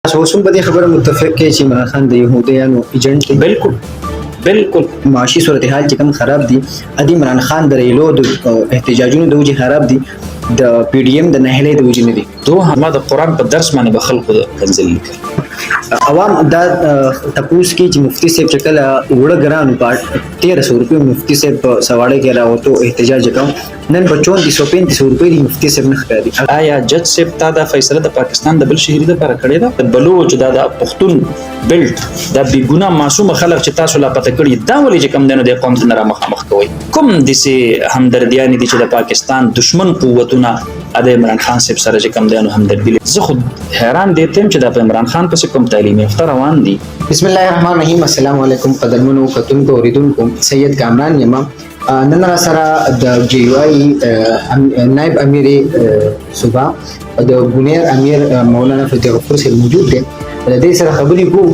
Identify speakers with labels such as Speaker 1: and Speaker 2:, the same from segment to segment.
Speaker 1: تاسو اوس هم په دې خبره متفق کې چې عمران خان د يهوديانو ایجنټ دی؟
Speaker 2: بالکل
Speaker 1: معاشي صورتحال چې کوم خراب دي ادي عمران خان د ریلو د احتجاجونو د وجې خراب دي د پی ډی ایم د نهلې د وجې نه دي.
Speaker 2: دوه ما د قرآن په درس باندې به خلکو کنځل لیکل.
Speaker 1: عوام دا تپوس کې چې مفتي صاحب چې کله وړه ګرانو په 1300 روپیو مفتي صاحب په سواړه کې راوته احتجاج وکړ نن په 3400 روپیو د مفتي صاحب نه ښکاري.
Speaker 2: آیا جج صاحب تا دا فیصله د پاکستان د بل شهري لپاره کړې ده؟ د بلوچ دا د پښتون بیلټ دا بې ګناه معصوم خلک چې تاسو لا پته کړی دا ولې چې کم دنو د قوم سره مخامخ کوي کوم دسي همدردیان دي چې د پاکستان دشمن قوتونه د عمران خان صاحب سره چې کم دنو همدردي زه خود حیران دي تم چې د عمران خان پس کوم تعلیمي افتر روان دي.
Speaker 1: بسم الله الرحمن الرحیم. السلام علیکم قدرمنو کتونکو اوریدونکو سید کامران یم. نن را سره د جی یو آی نائب امیر صوبا د بنیر امیر مولانا فتح غفور صاحب موجود دي. د دې سره خبرې کوو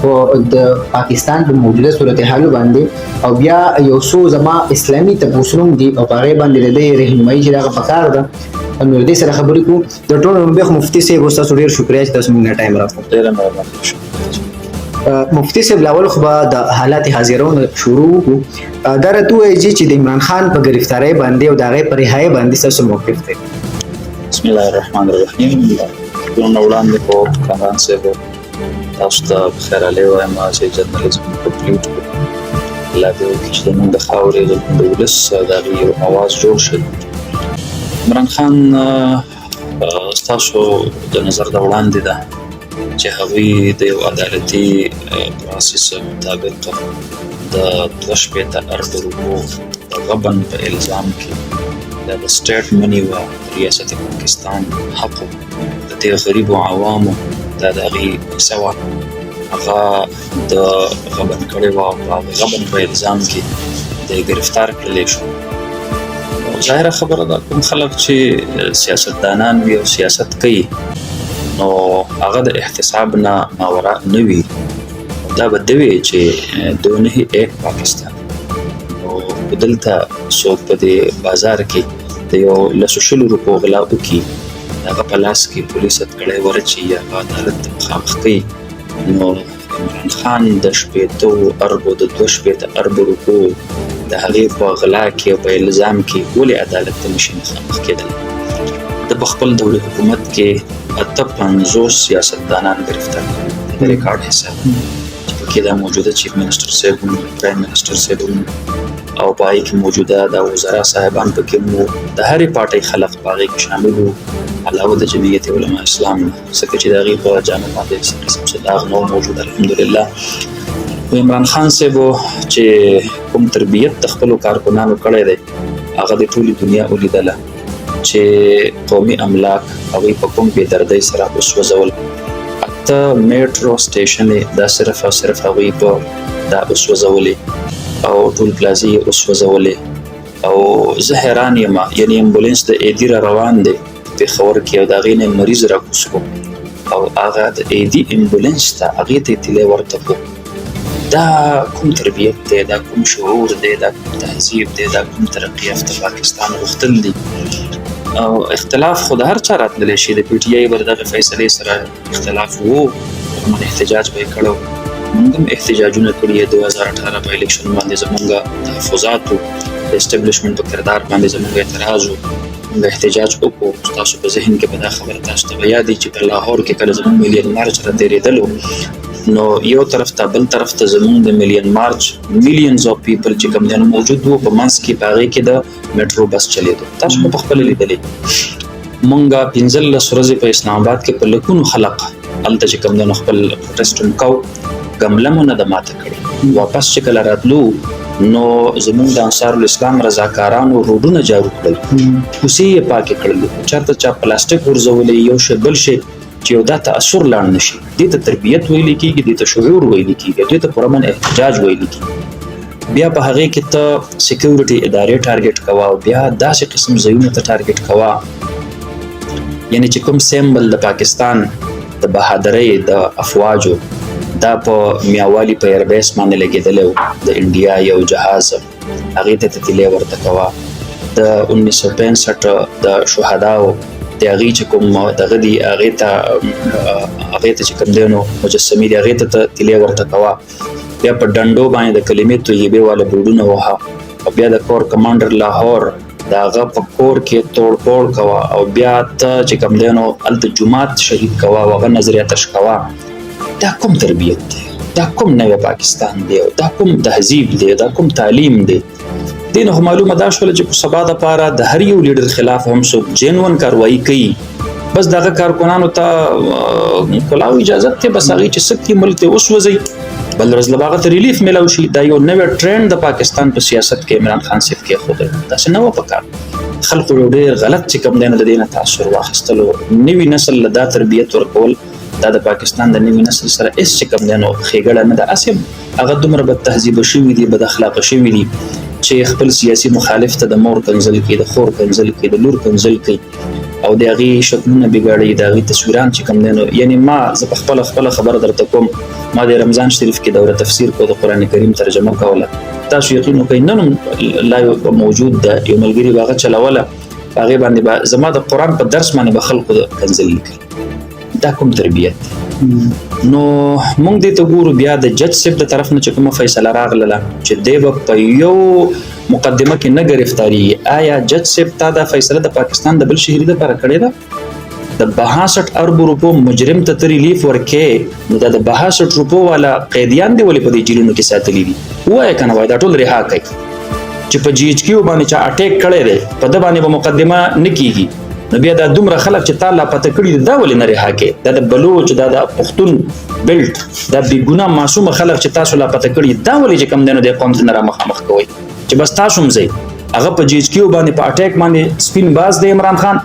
Speaker 1: په د پاکستان په موجوده صورتحال باندې او بیا یو څو زما اسلامي تپوسونو دي او هغه باندې د رهنمایي چې دا پکار ده نو دې سره خبرې کوو. د ټولو مبيخ مفتي صاحب تاسو ډیر شکریا چې تاسو موږ ټایم راکړو.
Speaker 2: ډیر مهرباني.
Speaker 1: مفتي صاحب لاول خو د حالات حاضرونه شروع دا راته وایي چې د عمران خان په گرفتاری باندې او د هغه پر رهایی باندې تاسو موقف دی.
Speaker 2: بسم الله الرحمن الرحیم. نو وړاندې په کامران صاحب تاسو ته خیر علي وایم چې جرنالیزم کمپلیټ لا دې چې موږ د خاورې د ولس د یو اواز جوړ شي. عمران خان تاسو د نظر د وړاندې ده چې هغوی د یو عدالتي پروسس مطابق د 2.8 ارب روپو د غبن په الزام کې د سټیټ منی و ریاست پاکستان حق د دې غریبو عوامو د هغې سوا هغه د غبن کړی و او غبن په الزام کې د گرفتار کړلی شو. ظاهره خبره ده کوم خلک چې سیاستدانان وي او سیاست کوي نو هغه د احتساب نه ماورا نه وي. دا به دوی چې دونه ایک پاکستان او دلته څوک په دې بازار کې د یو 200 روپو غلا وکړي هغه په لاس کې پولیس اتکړی ورچي یا عدالت مخامخ کوي نو عمران خان د 2.8 ارب روپو د هغې په غلا کې او په الزام کې ولې عدالت ته نشي مخامخ کېدلی؟ د خپل دولت حکومت کې 50 سیاستدانان گرفتار د ریکارډ حساب چې پکې دا موجوده چیف منسٹر صاحب پرایم منسٹر صاحب او پای کې موجوده د وزرا صاحبان پکې مو د هرې پارټۍ خلق پاغې کې شامل وو علاوه د جمعیت علماء اسلام څخه چې دغه په جامع باندې قسم صداغ نو موجود الحمدلله. عمران خان صاحب چې کوم تربیت د خپل کارکونانو کړی دی هغه د ټولي دنیا ولیدله چې قومي املاک هغوی په کوم بې دردۍ سره وسوځول. اته میټرو سټیشن دا صرف او صرف هغوی په دا وسوځولې او ټول پلازې یې وسوځولې او زه حیران یم یعنې امبولانس د ایدي را روان دی پېښور کې او د هغې نه مریض راکوز کړو او هغه د ایدي امبولانس ته هغې ته طلې ورته کړو. دا کوم تربیت دی؟ دا کوم شعور دی؟ دا کوم تهذیب دی؟ دا کوم ترقي یافته پاکستان غوښتل دي؟ او اختلاف خو د هر چا راتللی شي. د پی ټي آی به د دغې فیصلې سره اختلاف وو موږ احتجاج به یې کړی موږ هم احتجاجونه کړي 2018 په الیکشن باندې زموږ تحفظاتو د اسټبلیشمنټ په کردار باندې زموږ اعتراض و موږ احتجاج وکړو. تاسو په ذهن کې به دا خبره تاسو ته به یاد وي چې په لاهور کې کله زموږ میلیون مارچ را تېرېدلو نو یو طرف ته بل طرف ته زموږ د میلیون مارچ میلیونز اف پیپل چې کوم دی موجود وو په منځ کې په هغې کې د میټرو بس چلېدو. تاسو په خپله لیدلې مونږ 15 ورځې په اسلام آباد کې په لکونو خلق هلته چې کوم دی خپل پروټیسټ هم کوو ګمله مو نه ده ماته کړې. واپس چې کله راتلو نو زموږ د انصار الاسلام رضاکارانو روډونه جارو کړل کوڅې یې پاکې کړل چېرته چا پلاستیک غورځولی یو شی بل شی چې یو دا تاثر لاړ نه شي. دې ته تربیت ویلی کېږي دې ته شعور ویلی کېږي دې ته پرامن احتجاج ویلی کېږي. بیا په هغې کې ته سیکیورټي ادارې ټارګېټ کوه او بیا داسې قسم ځایونو ته ټارګېټ کوه یعنې چې کوم سیمبل د پاکستان د بهادرۍ د افواجو دا په میاوالي په ایربیس باندې لګېدلی و د انډیا یو جهاز هغې ته طلې ورته کوه د 1965 د شهداو د هغې چې کوم دغه دي هغې ته چې کوم دی نو مجسمې دي هغې ته تیلی ورته کوه، بیا په ډنډو باندې د کلمې طیبې والا بورډونه وهه، او بیا د کور کمانډر لاهور د هغه په کور کې توړ پوړ کوه، او بیا ته چې کوم دی نو هلته جومات شهید کوه او هغه نظریه تش کوه. دا کوم تربیت دی؟ دا کوم نوی پاکستان دی؟ دا کوم تهذیب دی؟ دا کوم تعلیم دی؟ دې نه معلومه دا شوله چې په سبا دپاره د هر یو لیډر خلاف هم څوک جینون کاروایي کوي، بس دغه کارکنانو ته کلاو اجازت دی، بس هغې چې څه کړي ملک ته وسوځئ، بل ورځ له به هغه ته ریلیف میلاو شي. دا یو نوی ټرینډ د پاکستان په سیاست کې عمران خان صاحب کېښودی، داسې نه وه پکار. خلکو یو ډېر غلط چې کوم دی نو د دې نه تاثر واخیستلو، نوي نسل له دا تربیت ورکول دا د پاکستان د نوي نسل سره هېڅ چې کوم دی نو ښېګړه نه ده. هسې هغه دومره بد تهذیبه شوي دي، بد اخلاقه شوي دي چې خپل سیاسي مخالف ته د مور کنځل کوي، د خور کنځل کوي، د لور کنځل کوي، او د هغې شکلونه بګاړي، د هغې تصویران چې کوم دی نو. یعنی ما زه په خپله خبره درته کوم، ما د رمضان شریف کې دوره تفسیر کو، د قرآن کریم ترجمه کوله. تاسو یقین وکړئ نن هم لا موجود ده، یو ملګري به هغه چلوله، په هغې باندې به زما د قرآن په درس باندې به خلکو کنځل لیکل. دا کوم تربیت دی؟ نو موږ دې ته ګورو بیا د جج صاحب د طرف نه چې کومه فیصله راغله چې دی به په یو مقدمه کې نه ګرفتارېږي. آیا جج صاحب تا دا فیصله د پاکستان د بل شهري دپاره کړې ده؟ د 62 اربو روپو مجرم ته ته ریلیف ورکې، نو دا د 62 روپو والا قیدیان دی ولې په دې جیلونو کې ساتلي دي؟ ووایه که نه وایه، دا ټول رها کوي. چې په جی ایچ کیو باندې چا اټیک کړی دی، په ده باندې به مقدمه نه کېږي، نو بیا دا دومره خلک چې تا لا پته کړي دي دا ولې نه رها کوې؟ دا د بلوچ، دا د پښتون بیلټ، دا بېګناه معصومه خلک چې تاسو لا پته کړي دا ولې چې کوم دی نو د قوم ته نه رامخامخ کوئ چې بس تاسو هم ځئ؟ هغه په جی ایچ کیو باندې په اټیک باندې سپین باز دی عمران خان،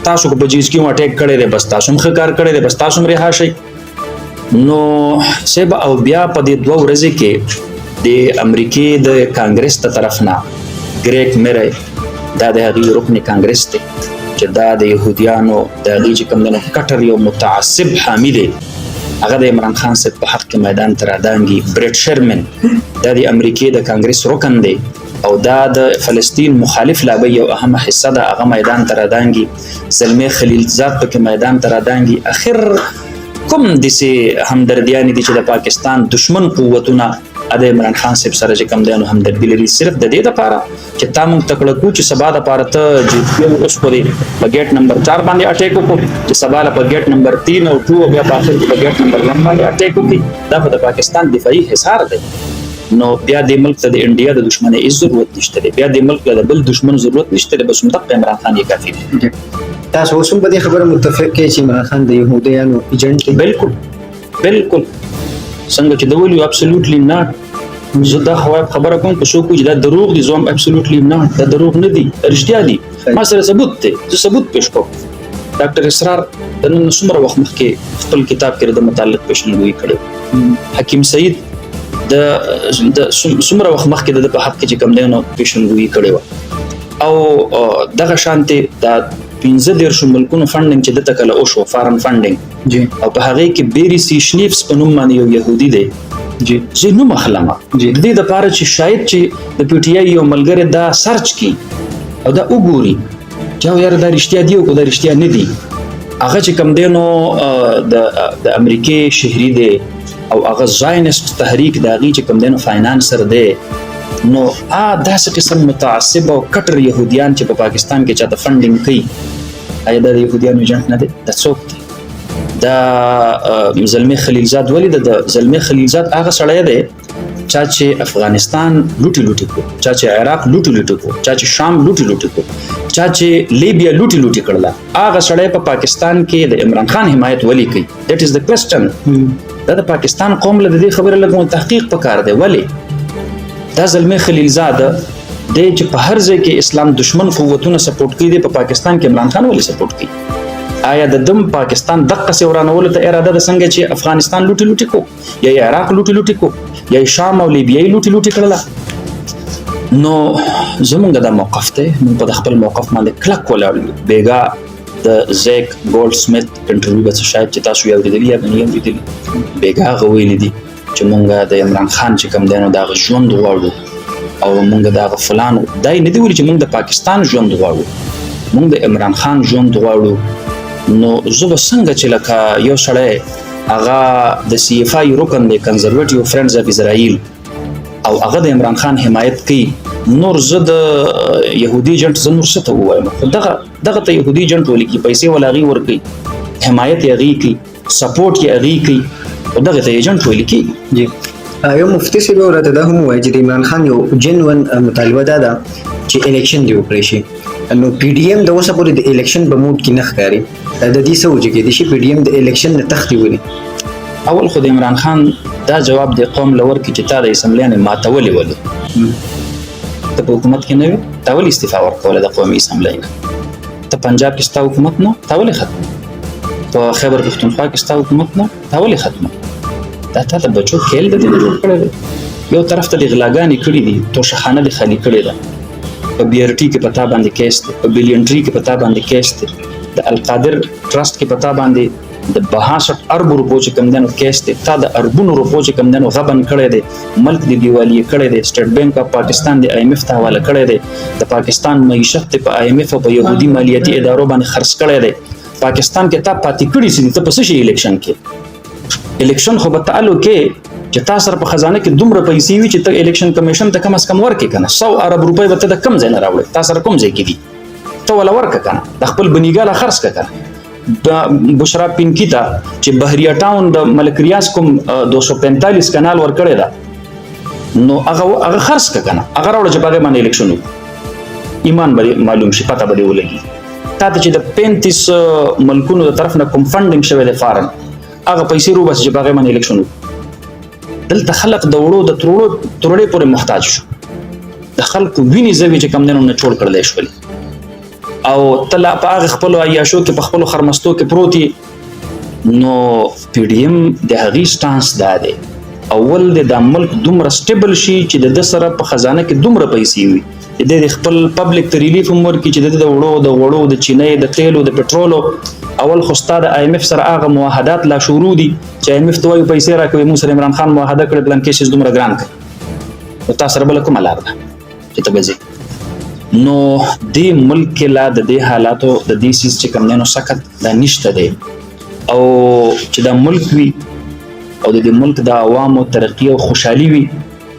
Speaker 2: تاسو کو په جی ایچ کیو اټیک کړی دی، بس تاسو هم ښه کار کړی دی، بس تاسو هم رها شئ. نو صاحب او بیا په دې 2 ورځې کې د امریکې د کانګرس ته طرف نه ګریګ میری، دا د هغې رکن کانګرس دی چې دا د یهودیانو د هغې چې کوم دی نو کټر یو متعصب حامي دی، هغه د عمران خان صاحب په حق کې میدان ته رادانګي. بریټ شرمن دا د امریکې د کانګرس رکن دی او دا د فلسطین مخالف لابی یو اهمه حصه ده، هغه میدان ته رادانګي. زلمی خلیلزاد پکې میدان ته رادانګي. اخر کوم داسې همدردیانې دي چې د پاکستان دشمن قوتونه د عمران خان صاحب سره چې کوم دی نو همدردي لري، صرف د دې دپاره چې تا موږ تکړه کړو چې سبا دپاره ته اوسپورې په ګیټ نمبر 4 باندې اټیک وکړو، چې سبا له په ګیټ نمبر 3 او 2 او بیا په آخر کې په ګیټ نمبر 1 باندې اټیک وکړي. دا خو د پاکستان دفاعي حصار دی. نو بیا د ملک ته د انډیا د دشمن هیڅ ضرورت نشته دی، بیا د ملک له بل دشمن ضرورت نشته دی، بس همدغه عمران خان یې کافي دی.
Speaker 1: تاسو اوس هم په دې خبره متفق کې چې عمران خان د یهودیانو ایجنټ دی؟
Speaker 2: بالکل څنګه چې د ویلو ابسولوټلی ناټ. زه دا خبره کوم که څوک وایي چې دا دروغ دي، زه هم ابسولوټلی ناټ، دا دروغ نه دي، رښتیا دي. ما سره ثبوت دی، زه ثبوت پیش کوم. ډاکټر اسرار د نن څومره وخت مخکې خپل کتاب کې د متعلق پیشنګویي کړې، حکیم سعید د څومره وخت مخکې د په حق کې چې کوم دی نو پیشنګویي کړې وه، او دغه شانتې دا 15 ملکونو فنډینګ چې دته کله وشو، فارن فنډینګ، او په هغې کې بیری سی شنیفس په نوم باندې یو یهودي دی، زه نوم اخلمه د دې دپاره چې شاید چې د پی ټي آی یو ملګری دا سرچ کړي او دا وګوري چې یاره دا رښتیا دي او که دا رښتیا نه دي. هغه چې کوم دی نو د امریکې شهري دی او هغه زاینسټ تحریک د هغې چې کوم دی نو فاینانسر دی. نو داسې قسم متعصب او کټر یهودیان چې په پاکستان کې چاته فنډینګ کوي، آیا دا د یهودیانو ایجنټ نه دی؟ دا څوک دی؟ دا زلمی خلیلزاد ولې د زلمی خلیلزاد هغه سړی دی چا چې افغانستان لوټي کو، چا چې عراق لوټي کو، چا چې شام لوټي کو، چا چې لیبیا لوټي کړله، هغه سړی په پاکستان کې د عمران خان حمایت ولې کوي؟ دیٹ از د کوېسچن. دا د پاکستان قوم له دې خبره لږ تحقیق پکار دی. ولې دا زلمی خلیلزاد دی چې په هر ځای کې اسلام دشمن قوتونه سپورټ کوي، دی په پاکستان کې عمران خان ولې سپورټ کوي؟ آیا د دم پاکستان دقسې ورانولو ته اراده ده څنګه چې افغانستان لوټي کو، یا عراق لوټي کو، یا شام او لیبیا لوټي کړله؟ نو زمونږ دا موقف دی، موږ په خپل موقف باندې کلک ولاړ یو. بیګا د زیک ګولډ سمیت انټرویو به شاید چې تاسو یې اورېدلي یا نه یې اورېدلي، بیګا هغه ویلي دي چې مونږ د عمران خان چې کوم دی نو د هغه ژوند غواړو او مونږ د هغه فلانو، دا یې نه دي ویلي چې مونږ د پاکستان ژوند غواړو. موږ د عمران خان ژوند غواړو، نو زه به څنګه چې لکه یو سړی هغه د CFI رکن دی کنزرویټیو فرینډز اف اسرائیل او هغه د عمران خان حمایت کوي، نور زه د یهودي ایجنټ زه نور څه ته ووایم؟ دغه ته یهودي ایجنټ ولیکي، پیسې ولا هغې ورکوي، حمایت یې هغې کوي، سپورټ یې هغې کوي، او دغه ته ایجنټ ویل کېږي.
Speaker 1: جی یو مفتي صاحب ورته دا هم ووایي چې د عمران خان یو جنون مطالبه دا ده چې الیکشن دی وکړی شي، نو PDM د اوسه پورې د الیکشن په موډ کې نه ښکاري، د دې څه وجه کېدای شي PDM د الیکشن نه تښتي ولې؟
Speaker 2: اول خو د عمران خان دا جواب د قوم لور کې چې تا د اسمبلۍ نه ماتولې ولې ته په حکومت کې نه وې، تا ولې استعفا ورکوله د قومي اسمبلۍ نه؟ ته پنجاب کې ستا حکومت نه، تا ولې ختم؟ په خیبر پښتونخوا کې ستا حکومت نه، تا ولې ختم؟ دا تا د بچو کیل د دې نه جوړ کړی دی. یو طرف ته د غلاګانې کړي دي، توشخانه دې خالي کړې ده، په BRT کې پتا باندې کیس دی، په بلیونټري کې پتا باندې کیس دی، د القادر ټرست کې پتا باندې د 62 اربو روپو چې کم دنو کیس دی، تا د اربونو روپو چې کم دنو غبن کړی دی، ملک دی دیوالی کړی دی، سټیټ بینک اف پاکستان د IMF ته حواله کړی دی، د پاکستان معیشت په IMF او په يهودي مالیاتي ادارو باندې خرڅ کړی دی، پاکستان کې تا پاتې کړی سي ته پس شي الیکشن کې الیکشن خو به تعلق کې چې تاسو سره په خزانه کې دومره پیسې وي چې ته الیکشن کمیشن ته کم از کم ورکې کنه 100 ارب روپۍ به ته د کم ځای نه راوړې، تاسو سره کوم ځای کې دي ته ولا ورکه کنه، د خپل بنیګاله خرڅ کنه. د بشرا پینکی ته چې بحریه ټاون د ملک ریاض کوم 245 کانال ور کړی دا، نو هغه خرڅ کنه، هغه راوړل چې باغې باندې الیکشن ایمان به معلوم شي، پته به ولګي تا ته چې د 35 ملکونو د طرف نه کوم فندینګ شوی دی فارم، هغه پیسې رو بس چې باغې باندې الیکشن دلته خلق د وړو د تروړې پورې محتاج شو، د خلکو وینې زوی چې کم دنو نه چول کړلی شولې، او تل په هغه خپل عیاشو کې په خپل خرمستو کې پروتي. نو PDM د هغې سټانس دا دی، اول د ملک دومره سټیبل شي چې د سره په خزانه کې دومره پیسې وي، د خپل پبلک ته ریلیف هم ورکړي چې د وړو د چینۍ د تیلو د پټرولو اول خو ستا د IMF سره هغه معاهدات لا شروع دي چې IMF ته وایي پیسې راکوي، موږ سره عمران خان معاهده کړې بلان کیسز دومره ګران کړي، نو تا سره بله کومه لار ده چې ته به ځې؟ نو دې ملک کې لا د دې حالاتو د دې سیز چې کوم دی نو سخت دا نشته دی، او چې دا ملک وي او د دې ملک د عوامو ترقي او خوشحالي وي،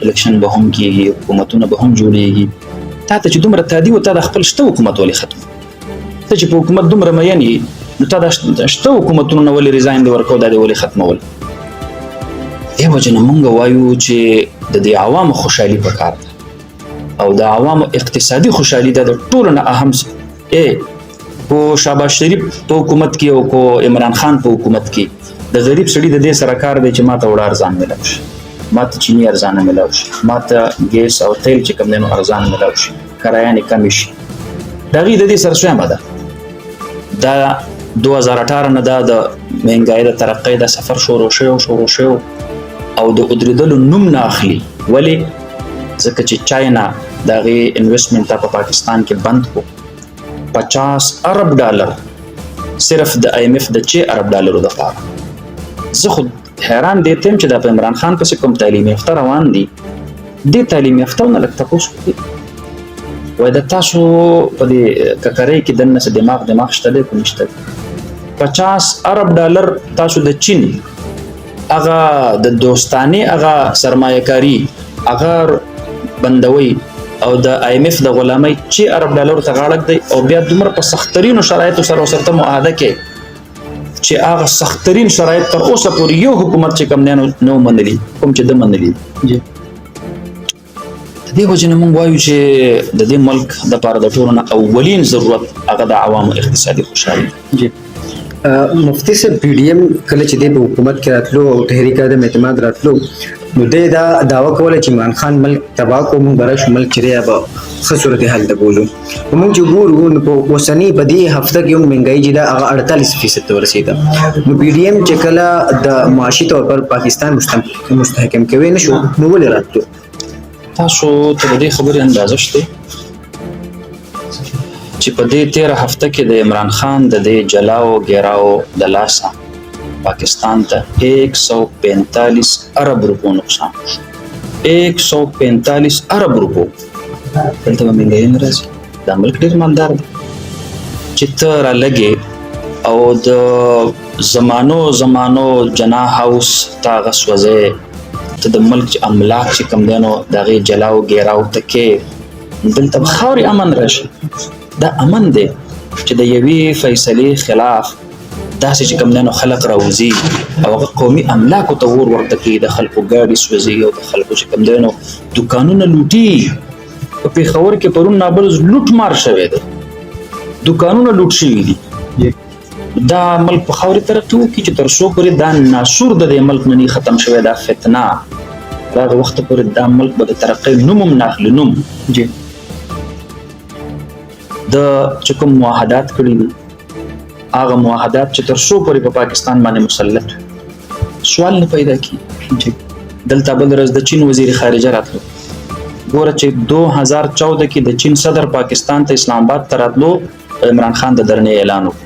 Speaker 2: الیکشن به هم کېږي، حکومتونه به هم جوړېږي. تا ته چې دومره تادي و تا د خپل شته حکومت ولې ختم؟ ته چې په حکومت دومره مین یې نو تا د شته حکومتونو نه ولې ریزاین دې ورکو، دا دې ولې ختمول؟ دې وجه نه موږ وایو چې د دې عوامو خوشحالي پکار ده، او د عوامو اقتصادي خوشحالي ده د ټولو نه اهم څه. کو شهباز شریف په حکومت کې او کو عمران خان په حکومت کې د غریب سړي د دې سره کار دی چې ماته وړه ارزان میلاو شي، ماته چینی ارزانه میلاو شي، ماته ګیس او تیل چې کوم دی نو ارزانه میلاو شي، کرایانې کمې شي. د هغې د دې سره څه ده؟ دا 2018 نه دا د مهنګایي د ترقۍ د سفر شروع شوی او د ودرېدلو نوم نه اخلي. ولې؟ ځکه چې چاینا د هغې انویسټمنټ په پاکستان کې بند کړو، 50 ارب ډالر صرف د IMF د 6 ارب ډالرو دپاره. زه خو حیران دې ته یم چې دا په عمران خان پسې کوم تعلیم یافته روان دي، دې تعلیم یافتو نه لږ تپوس وکړي، وایي د تاسو په دې ککرۍ کې دننه څه دماغ شته دی که نشته دی؟ 50 ارب ډالر تاسو د چین هغه د دوستانې هغه سرمایه کاري هغه بندوي او د IMF د غلامۍ 6 ارب ډالرو ته غاړه ږدئ، او بیا دومره په سختترینو شرایطو سره ورسره معاهده کې چې هغه سختترین شرایط تر اوسه پورې یو حکومت چې کوم دی نو منلي، کوم چې ده منلي. د دې وجې نه موږ وایو چې د دې ملک دپاره د ټولو نه اولین ضرورت هغه د عوامو اقتصادي خوشحالي ده.
Speaker 1: مفتي صاحب PDM کله چې دی په حکومت کې راتلو او تحریک عدم اعتماد راتلو، نو دی دا دعوه کوله چې عمران خان ملک تباه کړو، موږ به راشو ملک چې دی به ښه صورتحال ته بولو. موږ چې ګورو نو په اوسنۍ په دې هفته کې هم مهنګایي چې ده هغه 48% ته ورسېده. نو PDM چې کله د معاشي طور پر پاکستان مستحکم کوي نه شو، نو ولې راتلو؟
Speaker 2: تاسو ته د دې خبرې اندازه شته چې په دې 13 هفته کې د عمران خان د دې جلاو ګیراو د لاسه پاکستان ته 145 ارب روپو نقصان شو. 145 ارب روپو. دلته به مهنګایي نه راځي، دا ملک ډېر مالدار دی. چې ته را لګې او د زمانو جناح هاوس تا غسوځې ته د ملک املاک چې کم دی نو د هغې جلاو ګیراو ته کې دلته به خاورې امن راشي. دا امن دی چې د یوې فیصلې خلاف داسې چې کم دی نو خلق راوځي او هغه قومي املاکو ته اور ورته کوي، د خلکو ګاډي سوځي او د خلکو چې کم دی نو دوکانونه لوټي. په پېښور کې پرون نابلز لوټ مار شوی دی، دوکانونه لوټ شوي دي. دا ملک په خاورې ترقي وکړي چې تر څو پورې دا ناسور د دې ملک نه ختم شوی، دا فتنه تر هغه وخته پورې دا ملک به د ترقۍ نوم هم نه اخلي. نوم
Speaker 1: جی
Speaker 2: د چې کوم معاهدات کړي دي هغه معاهدات چې تر څو پورې په پاکستان باندې مسلط سوال نه پیدا کیږي. دلته بل ورځ د چین وزیر خارجه راتلو، ګوره چې 2014 کې د چین صدر پاکستان ته اسلام آباد ته راتلو، عمران خان د درنې اعلان وکړ.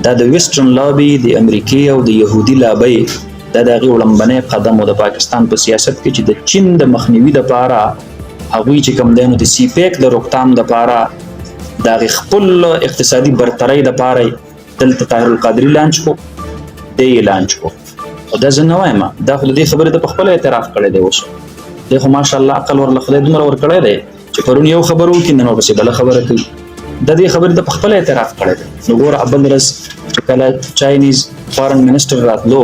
Speaker 2: دا د ویسټرن لابي، د امریکای او د يهودي لابي دا د هغې وړاندې قدم و د پاکستان په سیاست کې چې د چین د مخنیوي دپاره هغوی چې کوم دی نو د سی پیک د روکتام دپاره د هغې خپل اقتصادي برترۍ دپاره دلته طاهر القادري لانچ کو، دی یې لانچ کو. او دا زه نه وایم، دا خو د دې خبرې ته په خپله اعتراف کړی دی. اوس دی خو ماشاءالله عقل ورله خدای دومره ورکړی دی چې پرون یو خبره وکړي نن ورپسې بله خبره کوي. د دې خبرې ته په خپله اعتراف کړی دی. نو ګوره بل ورځ چې کله چاینیز فارن منسټر راتلو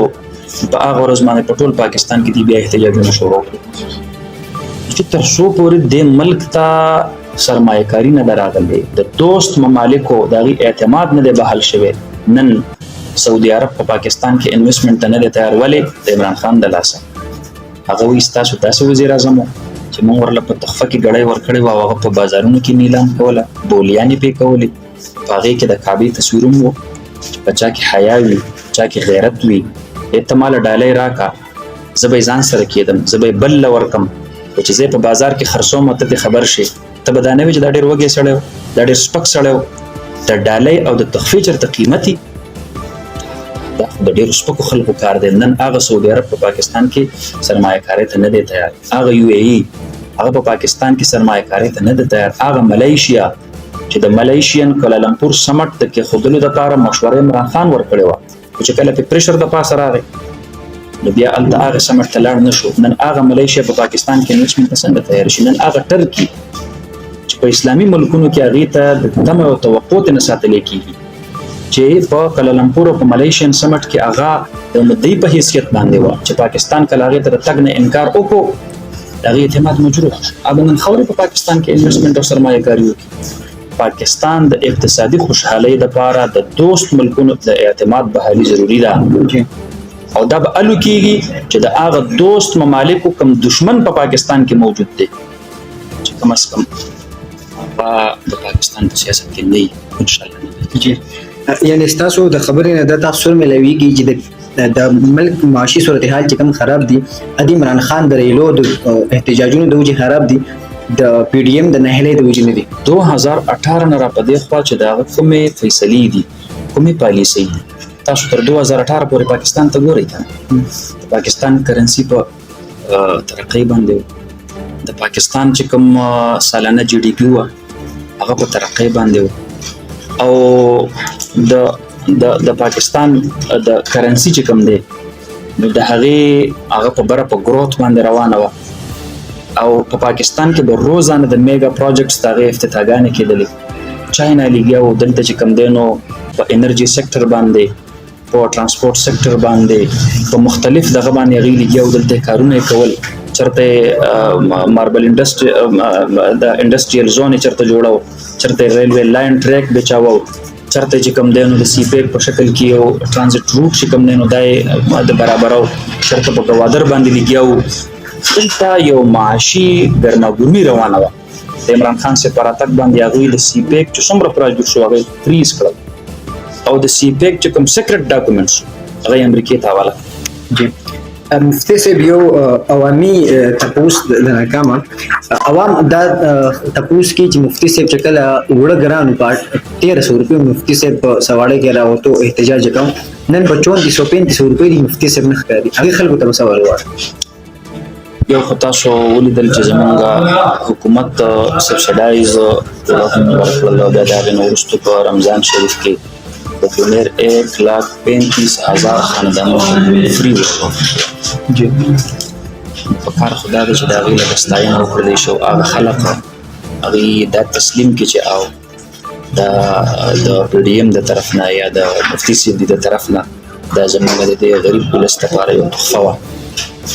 Speaker 2: په هغه ورځ باندې په ټول پاکستان کې دي بیا احتجاجونه شروع کړي چې تر څو پورې دې ملک ته سرمایه‌کاري نه ده راغلې، د دوست ممالکو د هغې اعتماد نه دی بحال شوی. نن سعودي عرب په پاکستان کې انویسټمنټ ته نه دی تیار، ولې؟ د عمران خان د لاسه. هغه وایي ستاسو داسې وزیر اعظم و چې موږ ورله په تحفه کې ګړۍ ورکړې وه او هغه په بازارونو کې نیلام کوله، بولیانې پرې کولې، په هغې کې د کعبې تصویر هم و. په چا کې حیا وي، چا کې غیرت وي، ته ماله ډالۍ راکړه، زه به یې ځان سره کېدم، زه به یې بل له ورکړم، خو چې زه یې په بازار کې خرڅوم او ته دې خبر شي، ته به دا نه وي چې دا ډېر وږی سړی و، دا ډېر سپک سړی و. د ډالۍ او د تحفې چېرته قیمتي، دا خو د ډېرو سپکو خلکو کار دی. نن هغه سعودي عرب په پاکستان کې سرمایه‌کارۍ ته نه دی تیار، هغه UAE هغه په پاکستان کې سرمایه‌کارۍ ته نه دی تیار، هغه ملیشیا چې د ملیشین کوالالمپور سمټ د کېښودلو دپاره مشوره عمران خان ورکړې وه، خو چې کله پرې پریشر د پاسه راغی نو بیا هلته هغه سمټ ته لاړ نه شو. نن هغه ملیشیا په پاکستان کې انویسټمنټ ته څنګه تیار شي؟ نن هغه ټرکي چې په اسلامي ملکونو کې هغې ته د تمه او توقع ته نه ساتلی کېږي، چې په کوالالمپور او په ملیشین سمټ کې هغه د مدعي په حیثیت باندې وه، چې پاکستان کله هغې ته د تګ نه انکار وکړو، د هغې اعتماد مجروح شو. هغه نن خاورې په پاکستان کې انویسټمنټ او سرمایه‌کاري وکړي. پاکستان د اقتصادي خوشحالۍ دپاره د دوست ملکونو د اعتماد بحالي ضروري ده، او دا به الو کېږي چې د هغه دوست ممالکو کم دشمن په پاکستان کې موجود دی چې کم از کم په پاکستان په سیاست کې نه وي انشاءالله نه.
Speaker 1: جی یعنې ستاسو د خبرې نه دا تاسو ملویږي چې د ملک معاشي صورتحال چې کوم خراب دي، ادي عمران خان د ریلو د احتجاجونو د وجې خراب دي، د PDM د نهلې د وجې نه دي.
Speaker 2: 2018 نه را په دې خوا چې د هغه کومې فیصلې دي، کومې پالیسۍ دي، تاسو تر 2018 پورې پاکستان ته ګورئ که پاکستان کرنسي په ترقۍ باندې و، د پاکستان چې کوم سالانه GDP وه هغه په ترقۍ باندې و، او د پاکستان د کرنسي چې کوم دی نو د هغه په بره په ګروث باندې روانه وه، او په پاکستان کې به روزانه د میگا پروجیکټس د هغې افتتاحګانې کېدلې. چاینا لګیا و دلته چې کوم دی نو په انرژي سیکټر باندې، په ترانسپورټ سیکټر باندې، په مختلف دغه باندې هغوی لګیا و، دلته کارونه یې کول، چېرته ماربل د انډسټریل زون یې چېرته جوړو، چېرته ریلوے لاین ټریک بچاوو، چېرته چې کوم دی نو د سی پیک په شکل کې یو ټرانزټ روټ چې کوم دی نو دا یې د برابرو، چېرته په ګوادر باندې لګیا و. دلته یو معاشي ګرماګرمي روانه وه. د عمران خان صاحب په راتګ باندې هغوی د سی پیک چې څومره پروجیکټ شو هغه فریز کړل، او د سی پیک چې کوم سیکرټ ډاکومنټس هغه یې امریکې ته حواله.
Speaker 1: جی مفتي صاحب یو عوامي تپوس د ناکامه عوام دا تپوس کې چې مفتي صاحب چې کله وړه ګرانو په 1300 روپیو مفتي صاحب په سواړه کې راوتو احتجاج وکړ، نن په 3435 روپۍ د مفتي صاحب نه ښکاري، هغې خلکو ته به سوال غواړم.
Speaker 2: یو خو تاسو ولیدل چې زمونږ حکومت سبسایډایز هم ورکړل او بیا د هغې نه وروستو په رمضان شریف کې د پرمیر 1,35,000 خاندانونو فري ورکړل. په کار خو دا ده چې د هغې لږه ستاینه وکړلی شي او هغه خلک هغوی دا تسلیم کړي چې او د پی ډي ایم د طرف نه یا د مفتي صاحب د طرف نه دا زموږ د دې غریب ولس لپاره یو تحفه وه.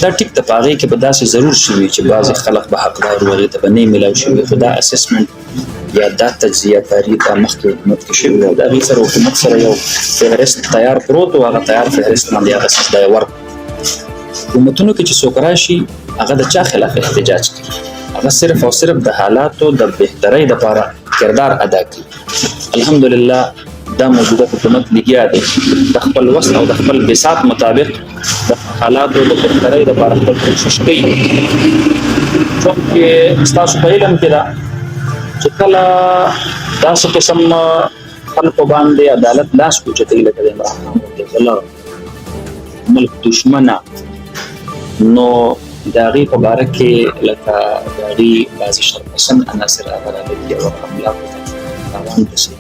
Speaker 2: دا ټیک ده، په هغې کې به داسې ضرور شوي چې بعضې خلک به حقدار و، هغې ته به نه میلاو شوي، خو دا اسسمنټ یا دا تجزیه کاري دا مخکې حکومت کې شوي او د هغې سره حکومت سره یو فهرست تیار پروت و، هغه تیار فهرست باندې هغه څیز دا یې ورکړ. حکومتونو کې چې څوک راشي هغه د چا خلاف احتجاج کوي، هغه صرف او صرف د حالاتو د بهترۍ دپاره کردار ادا کوي. الحمدلله دا موجوده حکومت لګیا دی د خپل وس او د خپل بساط مطابق د حالاتو د بهترۍ دپاره خپل کوشش کوي. چونکې ستاسو په علم کې ده چې کله داسې قسم خلکو باندې عدالت لاس اوچتوي لکه د عمران خان رضی الله ملک دشمنه، نو د هغې په باره کې لکه د هغې بعضې شرپسند عناصر هغه رالګي او املاکو ته تاوان رسوي،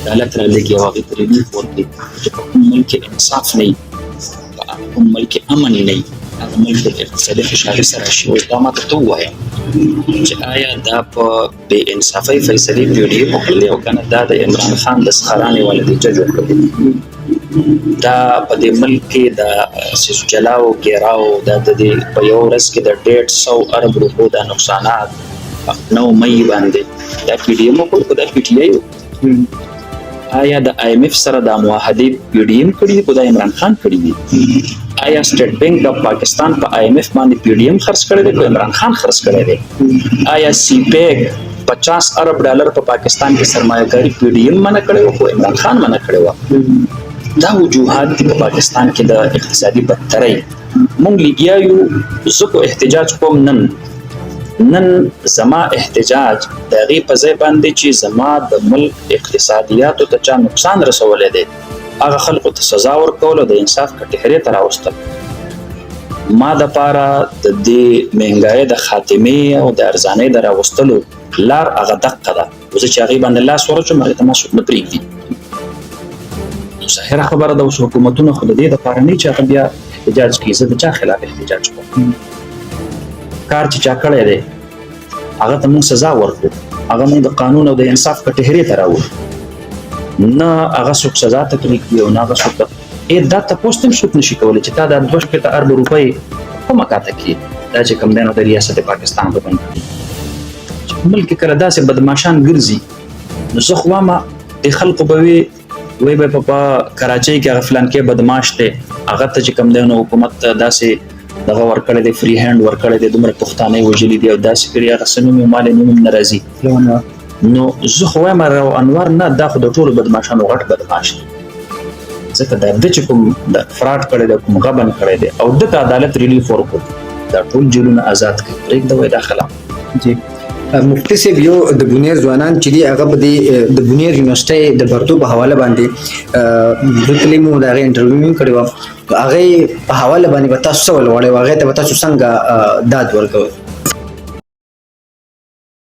Speaker 2: عدالت رالګي او هغې ته ریلیف ورکړي چې په کوم ملک کې انصاف نه وي، په کوم ملک کې امن نه وي، هغه ملک د اقتصادي خوشحالۍ سره شي. اوس دا ماته ته ووایه چې آیا دا په بې انصافۍ فیصلې پی ډي ایم وکړلې او که نه دا د عمران خان د سخرانې والدیجه جوړ کړلې؟ دا په دې ملک کې د سیسو جلاو ګیراو دا د دې په یو ورځ کې د 150 ارب روپو دا نقصانات 9 مئی باندې دا پی ډي ایم وکړ که دا پی ټي آی وکړ؟ آیا د آی ایم ایف سره دا معاهدې پی ډي ایم کړي دي که دا عمران خان کړي دي؟ آیا سټیټ بینک د پاکستان په آی ایم ایف باندې پی ډي ایم خرڅ کړی دی که عمران خان خرڅ کړی دی؟ آیا سی پیک 50 ارب ډالر په پاکستان کې سرمایه کاری پی ډي ایم منع کړی و خو عمران خان منع کړی و؟ دا وجوهات دي په پاکستان کې د اقتصادي بدترۍ. مونږ لګیا یو، زه خو احتجاج کوم نن زما احتجاج د هغې په ځای باندې چې زما د ملک اقتصادیاتو ته چا نقصان رسولی دی هغه خلکو ته سزا ورکول او د انصاف کټهرې ته راوستل. ما دپاره د دې مهنګایۍ د خاتمې او د ارزانۍ د راوستلو لار هغه دقه ده. زه چې هغې باندې لاس ورچوم هغې ته ما څوک نه پرېږدي. ظاهره خبره ده اوس حکومتونه خو د دې دپاره نه چې هغه بیا احتجاج کوي. زه د چا خلاف احتجاج کوم؟ کار چې چا کړی دی هغه ته موږ سزا ورکړو، هغه موږ د قانون او د انصاف کټهرې ته راوړو، نه هغه څوک سزا ته پرېږدي او نه هغه څوک دا تپوس ته هم څوک نشي کولی چې تا دا 2 ارب روپۍ کومه کاته کړي دا چې کوم دی نو د ریاست پاکستان په بند کړي. چې ملک کله داسې بدماشان ګرځي نو زه خو وایم د خلکو به وی به په کراچۍ کې هغه فلان کې بدماش دی هغه ته چې کوم دی نو حکومت داسې دغه ورکړی دی، فری هینډ ورکړی دی، دومره پښتانه وژلي دي او داسې کړي هغه څه نوم یې مال نوم هم نه راځي. نو زه خو وایم انور نه، دا خو د ټولو بدماشانو غټ بدماش دی، ځکه دا د چې کوم د فراډ کړی دی، کوم غبن کړی دی او د عدالت ریلیف ورکړو، دا ټول جیلونه آزاد کړي، پرېږده وایي دا خلاف.
Speaker 1: جی مفتی صاحب، یو د بونیر ځوانان چې دي هغه به د بونیر یونیورسټۍ د برتو په حواله باندې دلته مو د هغې انټرویو مې کړې وه، هغې په حواله باندې به تاسو څه ولوړی و، هغې ته به تاسو څنګه داد ورکوئ؟